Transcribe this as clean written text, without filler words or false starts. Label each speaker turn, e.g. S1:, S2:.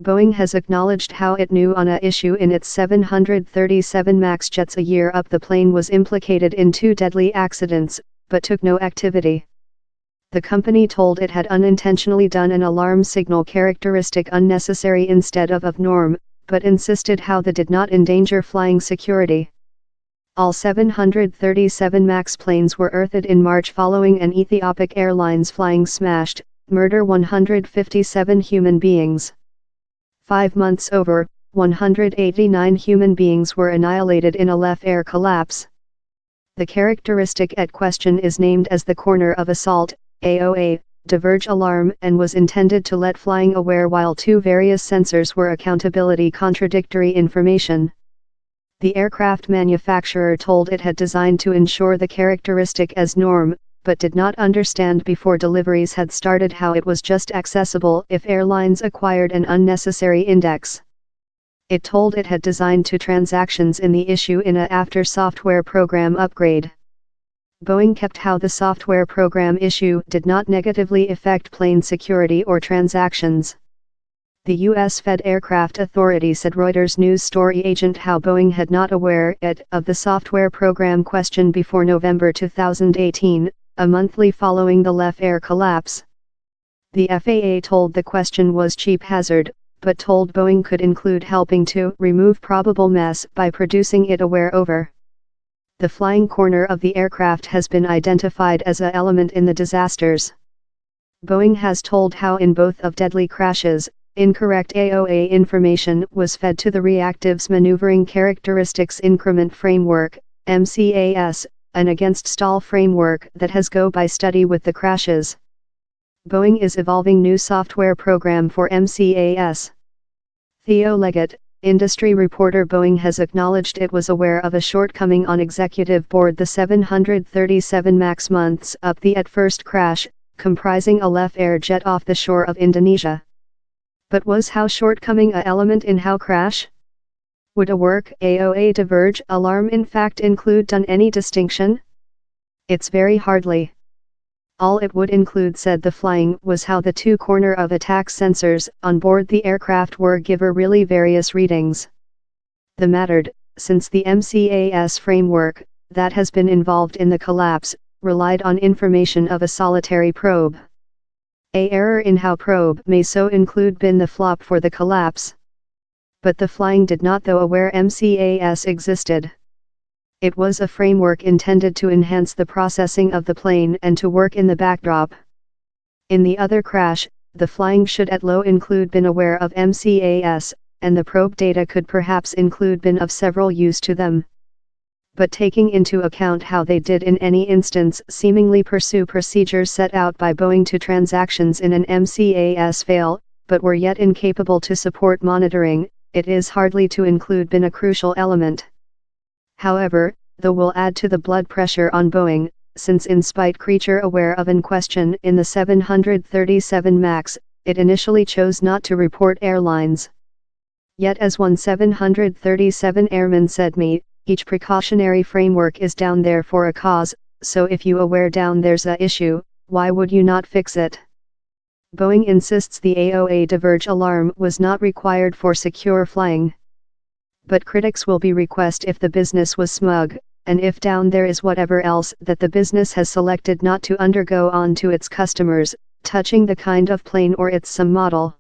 S1: Boeing has acknowledged how it knew on a issue in its 737 MAX jets a year up the plane was implicated in 2 deadly accidents, but took no activity. The company told it had unintentionally done an alarm signal characteristic unnecessary instead of norm, but insisted how that did not endanger flying security. All 737 MAX planes were earthed in March following an Ethiopic Airlines flying smashed, murder 157 human beings. 5 months over, 189 human beings were annihilated in a left air collapse. The characteristic at question is named as the corner of assault, AOA, diverge alarm, and was intended to let flying aware while 2 various sensors were accountability contradictory information. The aircraft manufacturer told it had designed to ensure the characteristic as norm, but did not understand before deliveries had started how it was just accessible if airlines acquired an unnecessary index. It told it had designed 2 transactions in the issue in a after software program upgrade. Boeing kept how the software program issue did not negatively affect plane security or transactions. The U.S. Fed Aircraft Authority said Reuters news story agent how Boeing had not aware of the software program question before November 2018, a monthly following the left air collapse. The FAA told the question was cheap hazard, but told Boeing could include helping to remove probable mess by producing it aware over. The flying corner of the aircraft has been identified as an element in the disasters. Boeing has told how in both of deadly crashes, incorrect AOA information was fed to the Reactives Maneuvering Characteristics Increment Framework, MCAS, an against stall framework that has go by study with the crashes. Boeing is evolving new software program for MCAS. Theo Leggett, industry reporter. Boeing has acknowledged it was aware of a shortcoming on executive board the 737 MAX months up the at first crash, comprising a left air jet off the shore of Indonesia. But was how shortcoming a element in how crash? Would a work AOA diverge alarm in fact include done any distinction? It's very hardly. All it would include, said the flying, was how the 2 corner of attack sensors on board the aircraft were given really various readings. The mattered, since the MCAS framework, that has been involved in the collapse, relied on information of a solitary probe. A error in how probe may so include been the flop for the collapse. But the flying did not, though aware MCAS existed. It was a framework intended to enhance the processing of the plane and to work in the backdrop. In the other crash, the flying should at low include been aware of MCAS, and the probe data could perhaps include been of several use to them. But taking into account how they did in any instance seemingly pursue procedures set out by Boeing to transactions in an MCAS fail, but were yet incapable to support monitoring, it is hardly to include been a crucial element. However, though will add to the blood pressure on Boeing, since in spite creature aware of an question in the 737 MAX, it initially chose not to report airlines. Yet as one 737 airman said me, each precautionary framework is down there for a cause, so if you aware down there's a issue, why would you not fix it? Boeing insists the AOA diverge alarm was not required for secure flying. But critics will be request if the business was smug, and if down there is whatever else that the business has selected not to undergo on to its customers, touching the kind of plane or its some model.